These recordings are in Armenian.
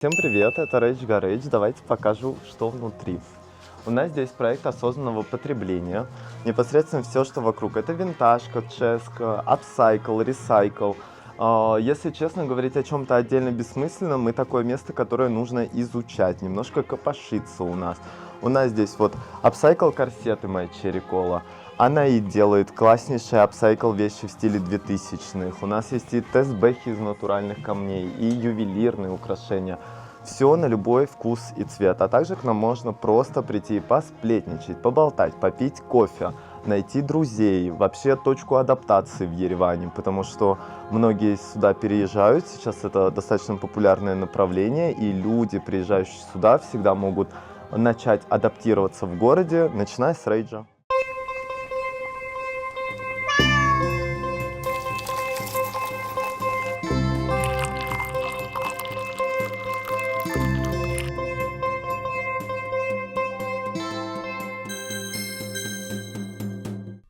Всем привет, это Rage Garage. Давайте покажу, что внутри. У нас здесь проект осознанного потребления. Непосредственно все, что вокруг. Это винтажка, ческа, апсайкл, ресайкл. Если честно говорить о чем-то отдельно бессмысленном, мы такое место, которое нужно изучать, немножко копошиться у нас. У нас здесь вот апсайкл корсеты моя Cherry Cola. Она и делает класснейшие апсайкл вещи в стиле 2000-х. У нас есть и тестбэхи из натуральных камней, и ювелирные украшения. Все на любой вкус и цвет. А также к нам можно просто прийти и посплетничать, поболтать, попить кофе, найти друзей, вообще точку адаптации в Ереване, потому что многие сюда переезжают. Сейчас это достаточно популярное направление, и люди, приезжающие сюда, всегда могут начать адаптироваться в городе, начиная с рейджа.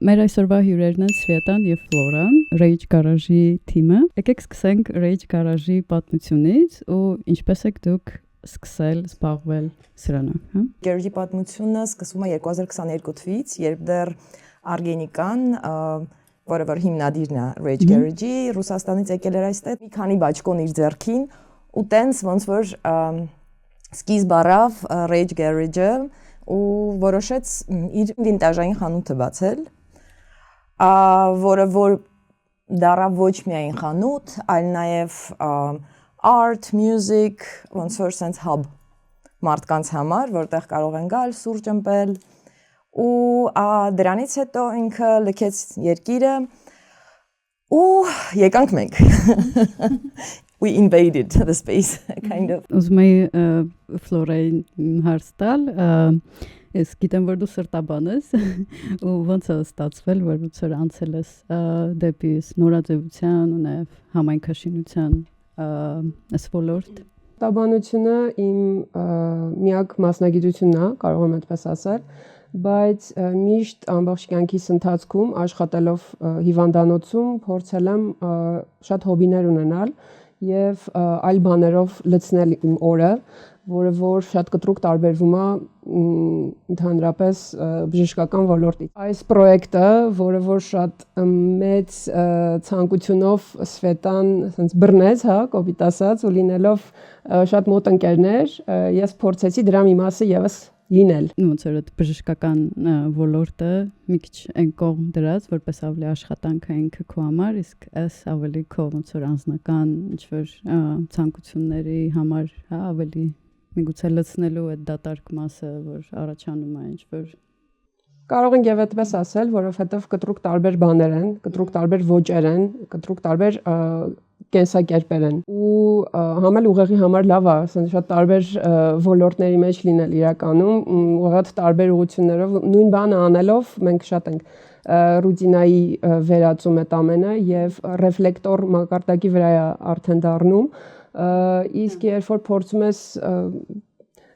Մեր այսօրվա հյուրերն են Սվետան եւ Ֆլորան, Rage Garage-ի թիմը։ Եկեք սկսենք Rage Garage-ի պատմությունից ու ինչպես եք դուք սկսել զբաղվել սրանով, հա։ Garage-ի պատմությունը սկսվում է 2022 թվականից, երբ դեռ Արգենիկան, որը որ հիմնադիրն է Rage Garage-ի, Ռուսաստանից եկել էր այստեղ, մի քանի բաճկոն իր ձեռքին ու տենց ոնց որ սկիզբ առավ Rage Garage-ը ու որոշեց իր վինտաժային խանութը բացել, որը որ դառավ ոչ միայն խանութ, այլ նաև art, music, ոնց որ sense hub մարդկանց համար, որտեղ կարող են գալ, սուրճ ըմպել ու դրանից հետո ինքը լքեց երկիրը ու եկանք մենք we invaded the space kind of Ուզում եի Ֆլորային հարց տալ, ես գիտեմ, որ դու սրտաբան ես ու ոնց է ստացվել, որ ոնց որ անցել ես դեպի նորաձևության ու նաև համայնքաշինության այս ոլորտ։ Սրտաբանությունը իմ միակ մասնագիտությունն է, կարող եմ այդպես ասել, բայց միշտ ամբողջ կյանքիս ընթացքում աշխատելով հիվանդանոցում փորձել եմ շատ հոբիներ ունենալ եւ այլ բաներով լցնել իմ օրը, որը որ շատ կտրուկ տարբերվում է ընդհանրապես բժշկական ոլորտից։ Այս պրոյեկտը, որը որ շատ մեծ ցանկությունով Սվետան ասենց բռնեց, հա, կոպիտ ասած, ու լինելով շատ մոտ ընկերներ, ես փորձեցի դրա մի մասը եւս լինել։ Ոնց որ այդ բժշկական ոլորտը մի քիչ այն կողմ դրած, որպես ավելի աշխատանքային քո համար, իսկ այս ավելի քո ոնց որ անձնական ինչ-որ ցանկությունների համար, հա, ավելի միգուցե լցնելու այդ դատարկ մասը, որ առաջանում է ինչ-որ Կարող ենք եւ այդպես ասել, որովհետեւ կտրուկ տարբեր բաներ են, կտրուկ տարբեր ոճեր են, կտրուկ տարբեր կենսակերպեր են ու համել ուղեղի համար լավ է, ասենք շատ տարբեր ոլորտների մեջ լինել իրականում, ուղղակի տարբեր ուղղություններով նույն բանը անելով մենք շատ ենք ռուտինայի վերածում այդ ամենը եւ ռեֆլեկտոր մակարդակի վրա է արդեն դառնում, իսկ երբ որ փորձում ես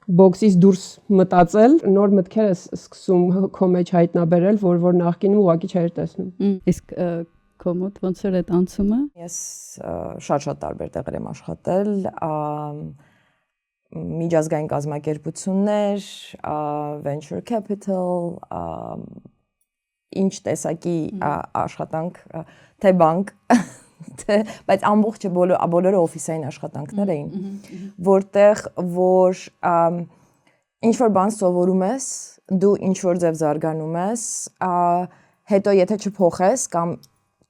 բոքսից դուրս մտածել, նոր մտքեր ես սկսում քո մեջ հայտնաբերել, որ նախկինում ուղղակի չէր տեսնում։ Իսկ կոմոդ ոնց էր այդ անցումը։ Ես շատ տարբեր տեղեր եմ աշխատել, միջազգային կազմակերպություններ, venture capital, ինչ տեսակի աշխատանք, թե բանկ, բայց ամբողջը բոլորը օֆիսային աշխատանքներ էին, որտեղ որ ինչ որ բան սովորում ես, դու ինչ որ ձև զարգանում ես, հետո եթե չփոխես կամ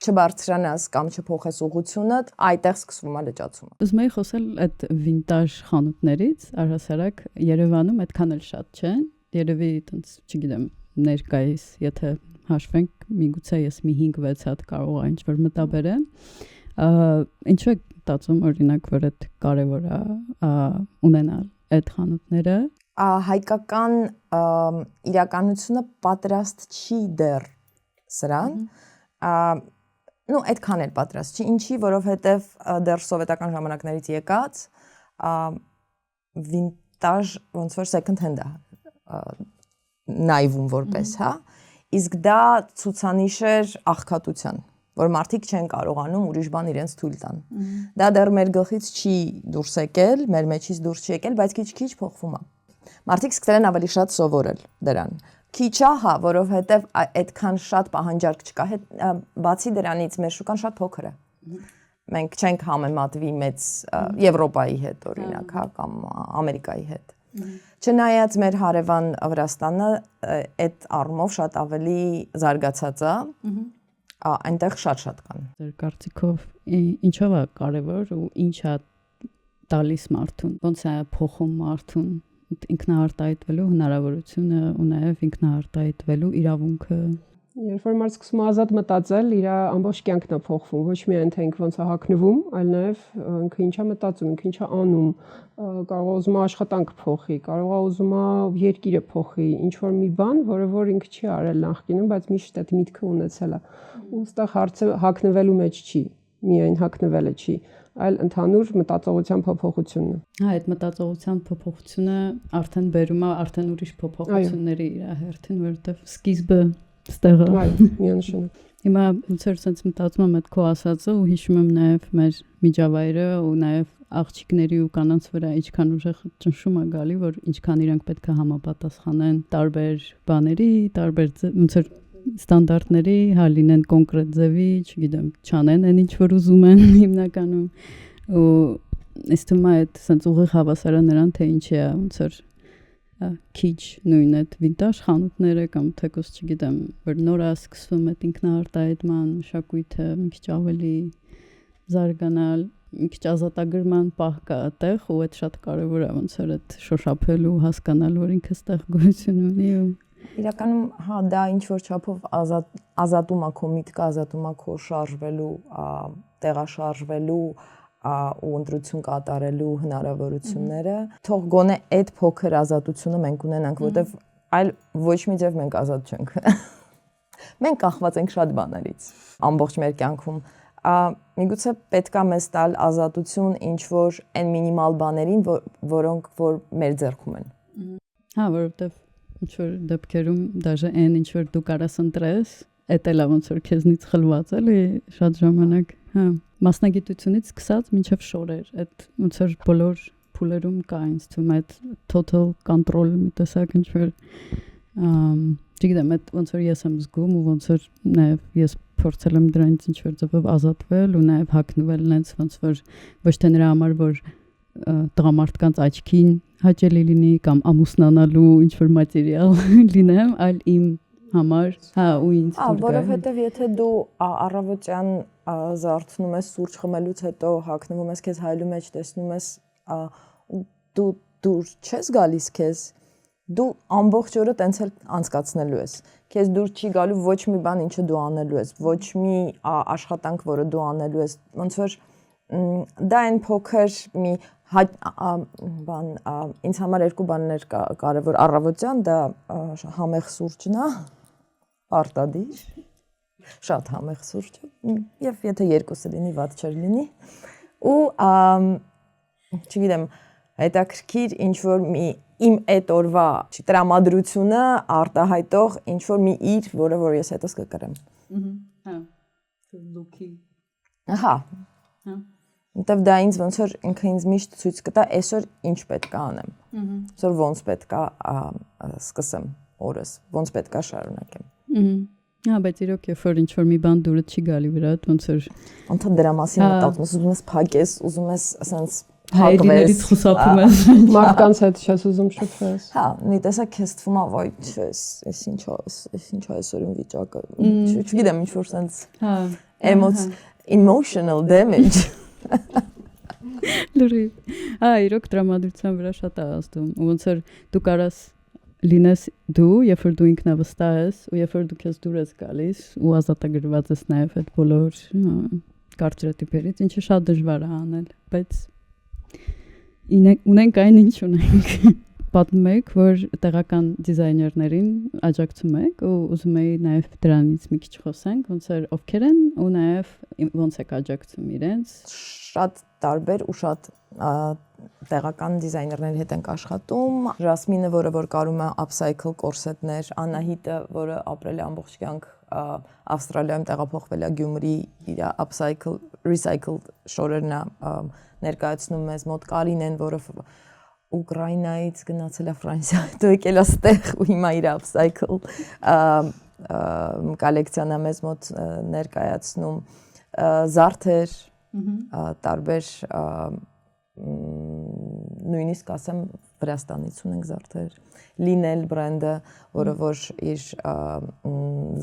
չբարձրանաս կամ չփոխես ուղղությունդ, այդտեղ սկսվում է լճացումը։ Ուզում եի խոսել այդ վինտաժ խանութներից, առհասարակ Երևանում այդքան էլ շատ չեն, երևի այտենց, չգիտեմ, ներկայիս, եթե հաշվենք, միգուցե ես մի 5-6 հատ կարող եմ ինչ-որ մտաբերեմ, ինչու եք մտածում օրինակ, որ այդ կարևոր է ունենալ այդ խանութները։ Հայկական իրականությունը պատրաստ չի դեռ սրան, այդքան էլ պատրաստ չի, ինչի, որովհետև դեռ սովետական ժամանակներից եկած վինտաժ ոնց որ second hand է նայվում որպես, հա, իսկ դա ցուցանիշ էր աղքատության որ մարդիկ չեն կարողանում ուրիշ բան իրենց թույլ տան։ Դա դեռ մեր գլխից չի դուրս եկել, մեր մեջից դուրս չի եկել, բայց քիչ-քիչ փոխվում է։ Մարդիկ սկսել են ավելի շատ սովորել դրան։ Քիչ է, հա, որովհետև այդքան շատ պահանջարկ չկա։ Բացի դրանից մեր շուկան շատ փոքր է։ Մենք չենք համեմատվի մեծ Եվրոպայի հետ, օրինակ, հա, կամ Ամերիկայի հետ։ Չնայած մեր հարևան Վրաստանը այդ առումով շատ ավելի զարգացած է, այնտեղ շատ կան։ Ձեր կարծիքով ինչով է կարևոր ու ինչ է տալիս մարդուն, ոնց է փոխում մարդուն ինքնաարտահայտվելու հնարավորությունը ու նաև ինքնաարտահայտվելու իրավունքը։ Երբ որ մարդ սկսում է ազատ մտածել, իր ամբողջ կյանքն է փոխվում, ոչ միայն թե ինքը ոնց է հագնվում, այլ նաև ինքը ինչ է մտածում, ինքը ինչ է անում, կարող է ուզում է աշխատանք փոխի, կարող է ուզում է երկիրը փոխի, ինչ որ մի բան, որը որ ինքը չի արել նախկինում, բայց միշտ այդ միտքը ունեցել է։ Ու այստեղ հարցը հագնվելու մեջ չի, միայն հագնվելը չի, այլ ընդհանուր մտածողության փոփոխությունն է։ Հա, այդ մտածողության փոփոխությունը արդեն բերում է արդեն ուրիշ փոփոխությունների իր հերթին, որովհետև սկիզբը ստեղը։ Այո, միանշանակ։ Հիմա ոնց որ sense մտածում եմ այդ քո ասածը ու հիշում եմ նաև մեր միջավայրը ու նաև աղջիկների ու կանանց վրա ինչքան ուժեղ ճնշում է գալի, որ ինչքան իրենք պետք է համապատասխանեն տարբեր բաների, տարբեր ոնց որ ստանդարտների, հա լինեն կոնկրետ ձևի, չգիտեմ, չանեն այն ինչ որ ուզում են հիմնականում ու ես թվում է այդ sense ուղիղ հավասար է նրան թե ինչի է ոնց որ քիչ նույն այդ վինտաժ խանութները կամ թեկոս չգիտեմ որ նոր է սկսվում այդ ինքնաարտահայտման մշակույթը մի քիչ ավելի զարգանալ մի քիչ ազատագրման պահ կա այդտեղ ու այդ շատ կարևոր է ոնց որ այդ շոշափելու հասկանալ որ ինքը ստեղ գոյություն ունի ու իրականում հա դա ինչ որ չափով ազատում է քո միտքը, ազատում է քո շարժվելու, տեղաշարժվելու ու ընտրություն կատարելու հնարավորությունները, թող գոնե այդ փոքր ազատությունը մենք ունենանք, որտեվ այլ ոչ մի ձև մենք ազատ չենք։ Մենք կախված ենք շատ բաներից ամբողջ մեր կյանքում։ Միգուցե պետք է մեզ տալ ազատություն ինչ որ այն մինիմալ բաներին, որոնք որ մեր ձեռքում են։ Հա, որովհետև ինչ որ դեպքերում դաժե այն ինչ որ դու կարաս ընտրես, էդ էլա ոնց որ քեզնից խլված էլի շատ ժամանակ, հա, մասնագիտությունից սկսած մինչև շորեր, այդ ոնց որ բոլոր փուլերում կա ինձ թվում այդ total control մի տեսակ ինչ որ չգիտեմ, այդ ոնց որ ես եմ զգում ու ոնց որ նաև ես փորձել եմ դրանից ինչ որ ձևով ազատվել ու նաև հագնվել նենց ոնց որ ոչ թե նրա համար որ տղամարդկանց աչքին հաճելի լինի կամ ամուսնանալու ինչ որ մատերիալ լինեմ, այլ իմ համար, հա, ու ինձ դուր գա։ Որովհետև եթե դու առավոտյան զարթնում ես սուրճ խմելուց հետո հագնվում ես քեզ հայելու մեջ տեսնում ես դու դուր չես գալիս քեզ դու ամբողջ օրը տենց էլ անցկացնելու ես քեզ դուր չի գալու ոչ մի բան ինչը դու անելու ես ոչ մի աշխատանք որը դու անելու ես ոնց որ դա այն փոքր մի բան ինձ համար երկու բաներ կարևոր առավոտյան դա համեղ սուրճն է պարտադիր շատ համեղ սուրճ եւ եթե երկուսը լինի ված չեր լինի ու չգիտեմ հետաքրքիր ինչ որ մի իմ այդ օրվա տրամադրությունը արտահայտող ինչ որ մի իր որը որ ես հետս կկրեմ հա լուքի հա Որտեվ դա ինձ ոնց որ ինքը ինձ միշտ ցույց կտա այսօր ինչ պետք է անեմ։ Այսօր ոնց պետք է սկսեմ օրս, ոնց պետք է շարունակեմ։ Հա, բայց իրոք երբ որ ինչ որ մի բան դուրը չի գալի վրադ, ոնց որ անդադ դրա մասին մտածում ես, ուզում ես փակես, ուզում ես ասենց հայրիներից խուսափում ես։ Մարդկանց հետ չես ուզում շփվես։ Հա, մի տեսակ քեզ թվում է, ոյ, այս ինչ է այսօր իմ վիճակը։ Չգիտեմ, ինչ որ sense։ Հա, emotional damage Լուրի, իրոք տրամադրության վրա շատ է ազդում, ու ոնց որ դու կարաս լինես դու, երբ որ դու ինքնավստահ ես, ու երբ որ դու քեզ դուր ես գալիս, ու ազատագրված ես նաև այդ բոլոր կարծրատիպերից, ինչը շատ դժվար է անել, բայց ունենք այն ինչ ունենք։ Պատմում եք, որ տեղական դիզայներներին աջակցում եք ու ուզում էի նաև դրանից մի քիչ խոսենք, ոնց որ ովքեր են ու նաև ոնց եք աջակցում իրենց։ Շատ տարբեր ու շատ տեղական դիզայներների հետ ենք աշխատում։ Ժասմինը, որը որ կարում է upcycle կորսետներ, Անահիտը, որը ապրել է ամբողջ կյանք Ավստրալիայում տեղափոխվել է Գյումրի իր recycled շորերն ներկայացնում մեզ մոտ Կարինեն, որը Ուկրաինայից գնացել է Ֆրանսիա, հետո եկել է ստեղ ու հիմա իր upcycle կոլեկցիան է մեզ մոտ ներկայացնում զարդեր, տարբեր նույնիսկ ասեմ Վրաստանից ունենք զարդեր, Լինել բրենդը, որը որ իր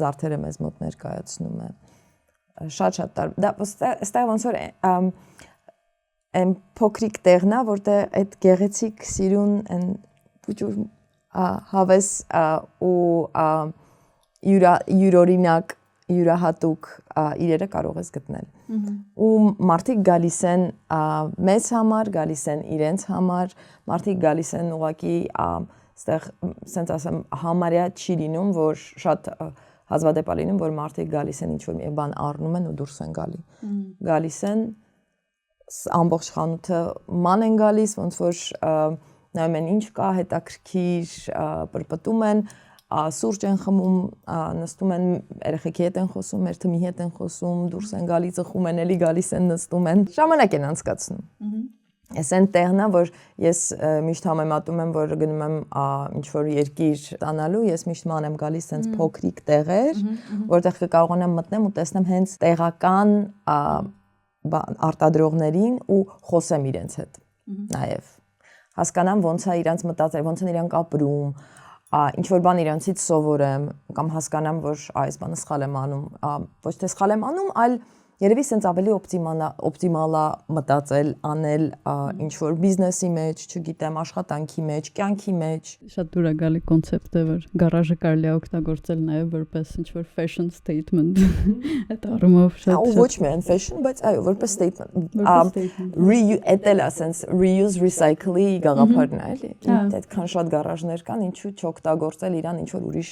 զարդերը մեզ մոտ ներկայացնում է, շատ տարբեր, դա ստեղ ոնց որ այն փոքրիկ տեղն է, որտեղ այդ գեղեցիկ սիրուն այն փուճուր հավես ու յուրօրինակ յուրահատուկ իրերը կարող ես գտնել։ Ու մարդիկ գալիս են մեզ համար, գալիս են իրենց համար, մարդիկ գալիս են ուղղակի այստեղ ասենց ասեմ համարյա չի լինում, որ շատ հազվադեպ է լինում, որ մարդիկ գալիս են ինչ-որ մի բան առնում են ու դուրս են գալի։ Գալիս են ամբողջ խանութը ման են գալիս, ոնց որ նայում են ինչ կա, հետաքրքիր, պրպտում են, սուրճ են խմում, նստում են, երեխեքի հետ են խոսում, մեր թմի հետ են խոսում, դուրս են գալի, ծխում են, էլի գալիս են, նստում են, ժամանակ են անցկացնում։ Այս այն տեղն է, որ ես միշտ համեմատում եմ, որ գնում եմ ինչ-որ երկիր տանալու, ես միշտ ման եմ գալիս հենց փոքրիկ տեղեր, որտեղ կկարողանամ մտնեմ ու տեսնեմ հենց տեղական արտադրողներին ու խոսեմ իրենց հետ նաև։ Հասկանամ ոնց է իրանց մտածել, ոնց են իրանք ապրում, ինչ որ բան իրանցից սովորեմ կամ հասկանամ, որ այս բանը սխալ եմ անում, ոչ թե սխալ եմ անում, այլ երևի սենց ավելի օպտիմալ է մտածել, անել ինչ որ բիզնեսի մեջ, չգիտեմ, աշխատանքի մեջ, կյանքի մեջ։ Շատ դուր է գալի կոնցեպտը, որ գարաժը կարելի է օգտագործել նաև որպես ինչ որ fashion statement։ Այդ առումով շատ Ու ոչ միայն fashion, բայց այո, որպես statement։ Էտել է սենց reuse recycle-ի գաղափարն է, էլի։ Այդքան շատ գարաժներ կան, ինչու չօգտագործել իրան ինչ որ ուրիշ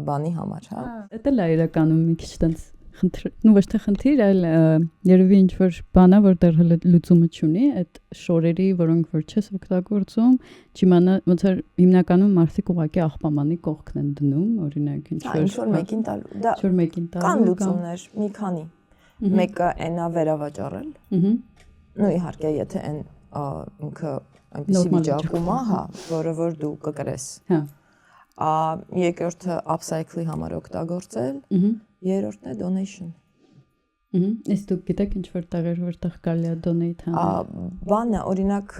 բանի համար, հա։ Դա էլ է իրականում մի քիչ տենց նու ոչ թե խնդիր, այլ երևի ինչ որ բանա, որտեղ հələ լուծումը չունի, այդ շորերի, որոնք որ չես օգտագործում, չիմանա, ոնց որ հիմնականում մարդիկ ուղղակի աղբամանի կողքն են դնում, օրինակ ինչ որ մեկին տալու, դա ինչ որ մեկին տալու, կան լուծումներ, մի քանի։ Մեկը այնա վերավաճառել։ Նու իհարկե, եթե այն ինքը այնպեսի վիճակում է, հա, որը որ դու կկրես։ Հա։ Երկրորդը upcycle-ի համար օգտագործել։ Երրորդն է donation։ Իսկ դուք գիտեք ինչ որ տեղեր որտեղ կարելի է donate անել։ Բանը, օրինակ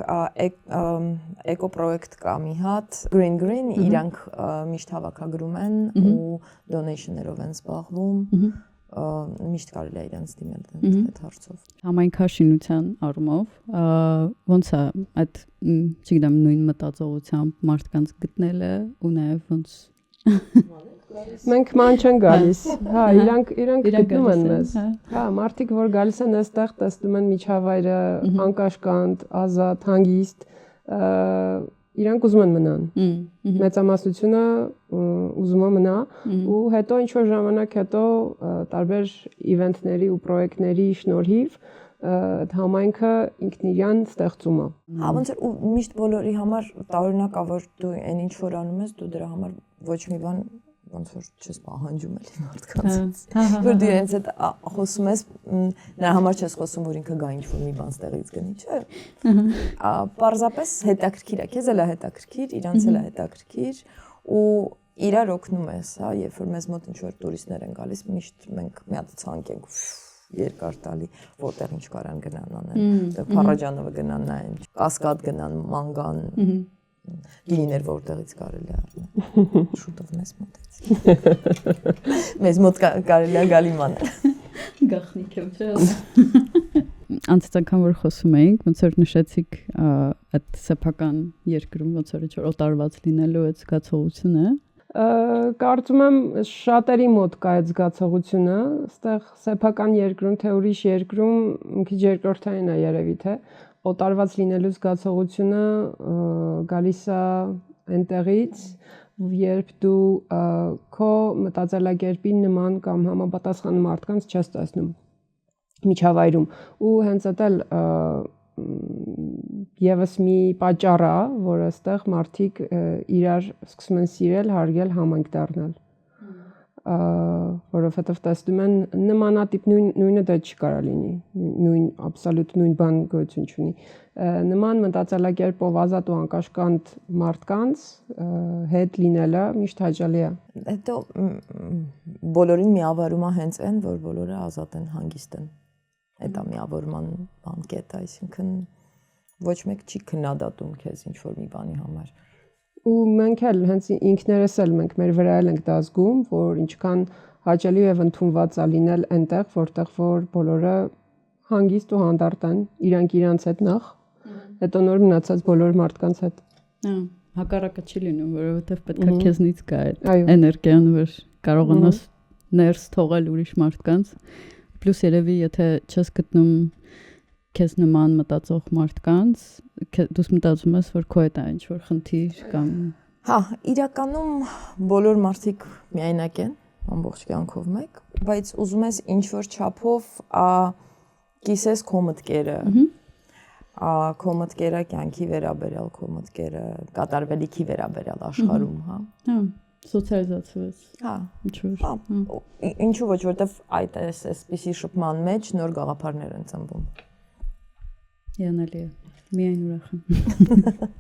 էկո պրոյեկտ կա մի հատ, Green, իրանք միշտ հավաքագրում են ու donation-ներով են զբաղվում։ Միշտ կարելի է իրանց դիմել այդ հարցով։ Համայնքաշինության առումով ոնց է այդ, չգիտեմ, նույն մտածողությամբ մարդկանց գտնելը ու նաև ոնց Մենք ման չեն գալիս։ Հա, իրանք գտնում են մեզ։ Հա, մարդիկ որ գալիս են այստեղ, տեսնում են միջավայրը, անկաշկանդ, ազատ, հանգիստ, իրանք ուզում են մնան։ Մեծամասնությունը ուզում է մնա ու հետո ինչ որ ժամանակ հետո տարբեր իվենթների ու պրոյեկտների շնորհիվ այդ համայնքը ինքն իրան ստեղծում է։ Հա, ոնց որ ու միշտ բոլորի համար տարօրինակ է, որ դու այն ինչ որ անում ես, դու դրա համար ոչ մի բան ոնց որ չես պահանջում էլի մարդկանց։ Որ դու իրենց հետ խոսում ես, նրա համար չես խոսում, որ ինքը գա ինչ-որ մի բան ստեղից գնի, չէ։ Պարզապես հետաքրքիր է, քեզ էլ է հետաքրքիր, իրանց էլ է հետաքրքիր ու իրար օգնում ես, հա, երբ որ մեզ մոտ ինչ-որ տուրիստներ են գալիս, միշտ մենք մի հատ ցանկ ենք երկար տալի, որտեղ ինչ կարան գնան անեն, Փարաջանովը գնան նայեն, Կասկադ գնան, Մանգան, գինիներ որտեղից կարելի է առնել, շուտով մեզ մոտից։ Մեզ մոտ կարելի է գալի մանել։ Գախնիկ եմ, չէ՞։ Անցած անգամ որ խոսում էինք, ոնց որ նշեցիք այդ սեփական երկրում ոնց որ օտարված լինելու այդ զգացողությունը։ Կարծում եմ շատերի մոտ կա այդ զգացողությունը, այստեղ սեփական երկրում թե ուրիշ երկրում մի քիչ երկրորդային է երևի թե օտարված լինելու զգացողությունը գալիս է այնտեղից, երբ դու քո մտածելակերպին նման կամ համապատասխան մարդկանց չես տեսնում միջավայրում ու հենց այդ էլ եւս մի պատճառ է, որ այստեղ մարդիկ իրար սկսում են սիրել, հարգել, համայնք դառնալ։ որովհետև տեսնում են նմանատիպ նույնը դա չի կարա լինի, նույն absolute նույն բան գոյություն չունի։ Նման մտածելակերպով ազատ ու անկաշկանդ մարդկանց հետ լինելը միշտ հաճելի է։ Հետո բոլորին միավորում է հենց այն, որ բոլորը ազատ են, հանգիստ են։ Դա միավորման բան կետը, այսինքն ոչ մեկ չի քննադատում քեզ ինչ որ մի բանի համար։ Ու մենք էլ հենց ինքներս էլ մենք մեր վրա էլ ենք դա զգում, որ ինչքան հաճելի եւ ընդունված է լինել այնտեղ, որտեղ որ բոլորը հանգիստ ու հանդարտ են, իրանց հետ նախ, հետո նոր մնացած բոլոր մարդկանց հետ։ Հակառակը չի լինում, որովհետեւ պետք է քեզնից գա Այո։ էներգիան, որ կարողանաս ներս թողել ուրիշ մարդկանց։ Պլյուս երևի եթե չես գտնում քեզ նման մտածող մարդկանց, դուս մտածում ես, որ քո հետ է ինչ որ խնդիր կամ Հա, իրականում բոլոր մարդիկ միայնակ են, ամբողջ կյանքով մեկ, բայց ուզում ես ինչ որ չափով կիսես քո մտքերը, քո մտքերը կյանքի վերաբերյալ, քո մտքերը կատարվելիքի վերաբերյալ աշխարհում, հա։ Հա, սոցիալիզացվես։ Հա, Ինչ որ։ հա, ինչու ոչ, որտեվ այդ էսպիսի շփման մեջ նոր գաղափարներ են ծնվում։ Յանալի է։ Միայն ուրախ եմ։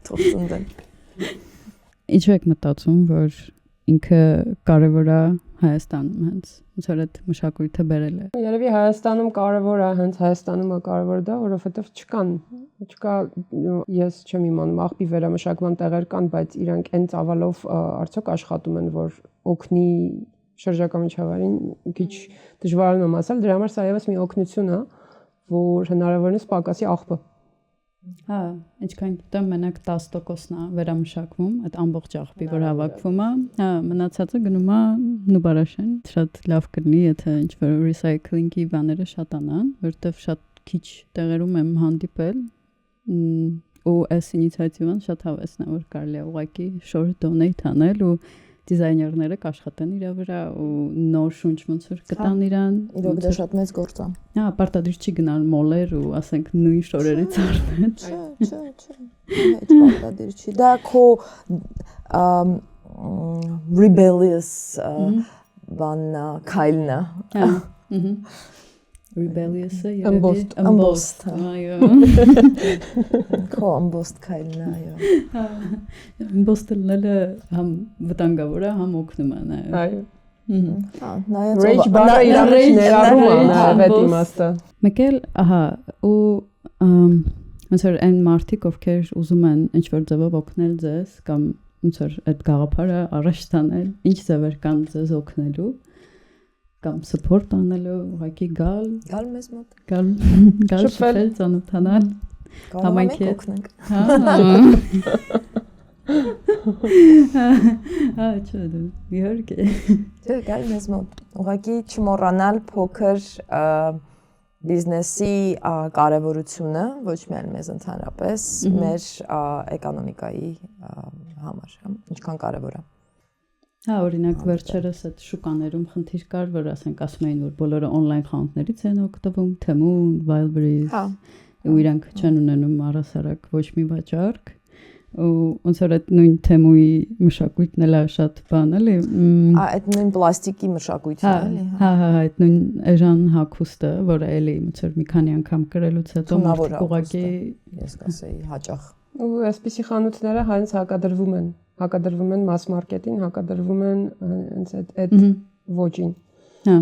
Թող ծնվեն։ Ինչու եք մտածում, որ ինքը կարևոր է Հայաստանում հենց ոնց որ այդ մշակույթը բերել է։ Երևի Հայաստանում կարևոր է, հենց Հայաստանում է կարևոր դա, որովհետև չկա ես չեմ իմանում, աղբի վերամշակման տեղեր կան, բայց իրանք այն ծավալով արդյոք աշխատում են, որ օգնի շրջակա միջավայրին, քիչ դժվարանում եմ ասել, դրա համար սա եւս մի օգնություն է, որ հնարավորինս պակասի աղբը։ Հա, ինչքան գիտեմ, մենակ 10%-ն է վերամշակվում, այդ ամբողջ աղբի որ հավաքվում է, հա, մնացածը գնում է նուբարաշեն։ Շատ լավ կլինի, եթե ինչ-որ recycling-ի բաները շատանան, որովհետև շատ քիչ տեղերում եմ հանդիպել, ու այս ինիցիատիվան շատ հավեսն է, որ կարելի է ուղղակի շոր donate անել ու դիզայներները կաշխատեն իր վրա ու նոր շունչ ոնց որ կտան իրան։ Իրոք դա շատ մեծ գործ է։ Հա, պարտադիր չի գնալ մոլեր ու ասենք նույն շորերից առնել։ Չէ, հետ պարտադիր չի։ Դա քո rebellious բաննա, քայլնա։ Հա, rebellious-ը Ամբոստ։ Այո։ Քո ամբոստ քայլնա, այո։ Ամբոստելը համ վտանգավոր է, համ օգնում է նաև։ Այո։ Հա, նայած Rage bar-ը իր մեջ ներառում է նաև այդ իմաստը։ Մեկ էլ, ահա, ու ոնց որ այն մարդիկ, ովքեր ուզում են ինչ-որ ձևով օգնել ձեզ կամ ոնց որ այդ գաղափարը առաջ տանել, ինչ ձևեր կան ձեզ օգնելու կամ support անելու, ուղղակի գալ մեզ մոտ։ գալ շփվել, ծանոթանալ, Համայնքի օգնենք։ Հա, չէ, իհարկե։ Չէ, գալ մեզ մոտ։ Ուղղակի չմոռանալ փոքր բիզնեսի կարևորությունը, ոչ միայն մեզ ընդհանրապես, մեր էկոնոմիկայի համար, ինչքան կարևոր է։ Հա, օրինակ վերջերս այդ շուկաներում խնդիր կար, որ ասենք ասում էին, որ բոլորը on-line խանութներից են օգտվում, Temu, Wildberries, Հա, ու իրանք չեն ունենում առասարակ ոչ մի վաճառք, ու ոնց որ այդ նույն Temu-ի մշակույթն էլ է շատ բան, էլի։ այդ նույն պլաստիկի մշակույթն է, էլի։ Հա, այդ նույն էժան հագուստը, որը էլի ոնց որ մի քանի անգամ կրելուց հետո մարդիկ ուղղակի ես կասեի հաճախ։ Ու այսպիսի խանութները հենց հակադրվում են mass market-ին, հակադրվում են հենց այդ ոճին։ Հա,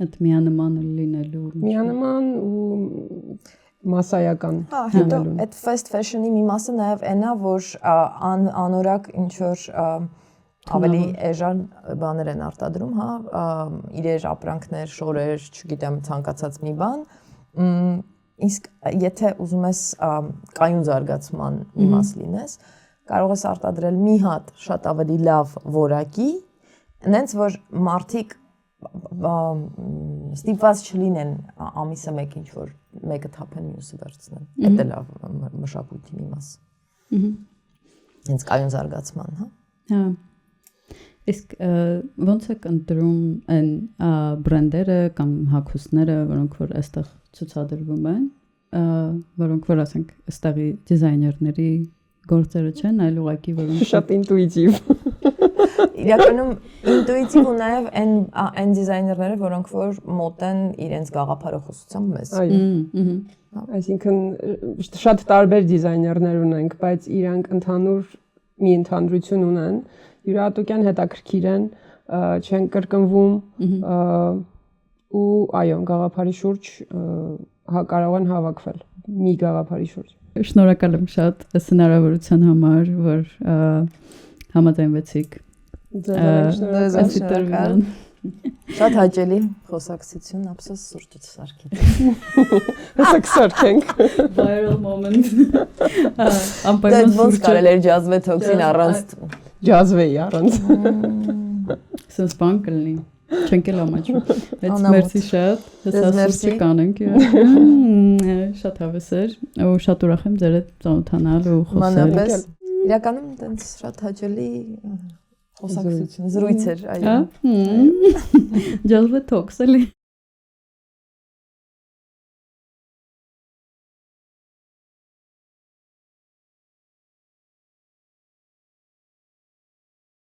այդ միանման լինելու։ Միանման ու մասսայական։ Հա, հետո այդ fast fashion-ի մի մասը նաև այն է, որ անորակ ինչ որ ավելի էժան բաներ են արտադրում, հա, իրեր ապրանքներ, շորեր, չգիտեմ, ցանկացած մի բան, իսկ եթե ուզում ես կայուն զարգացման մի մաս լինես, կարող ես արտադրել մի հատ շատ ավելի լավ որակի, այնց որ մարդիկ ստիպված չլինեն ամիսը մեկ ինչ որ մեկը թափեն մյուսը վերցնեն։ Դա լավ մշակույթի մի մաս։ Հենց կայուն զարգացման, հա։ Հա։ Իսկ ոնց է ընտրում այն բրենդերը կամ հագուստները, որոնք որ այստեղ ցուցադրվում են, որոնք որ ասենք այստեղի դիզայներների գործերը չեն, այլ ուղղակի որոնք շատ ինտուիտիվ։ իրականում ինտուիտիվ ու նաև այն դիզայներները, որոնք որ մոտ են իրենց գաղափարախոսությամբ մեզ։ Այո։ Այսինքն շատ տարբեր դիզայներներ ունենք, բայց իրանք մի ընդհանրություն ունեն, յուրահատուկյան հետաքրքիր են, չեն կրկնվում ու այո, գաղափարի շուրջ կարող են հավաքվել մի գաղափարի շուրջ։ Շնորհակալ եմ շատ այս հնարավորության համար, որ համաձայնվեցիք։ Շնորհակալ։ Շատ հաճելի խոսակցություն, ափսոս սուրճը չսարքեցի։ Հեսակ սարքենք։ Viral moment։ Դա ոնց կարել էր ջազվե թոքսին առանց Ջազվեի առանց։ Սենց բան կլինի։ Չենք էլ ամաչում։ Բայց մերսի շատ, հեսա սուրճը կանենք։ Շատ հավես էր, ու շատ ուրախ եմ ձեր հետ ծանոթանալ ու խոսել։ Մանավանդ իրականում տենց շատ հաճելի խոսակցություն, զրույց էր, այո։ Ջազվե թոքս էլի։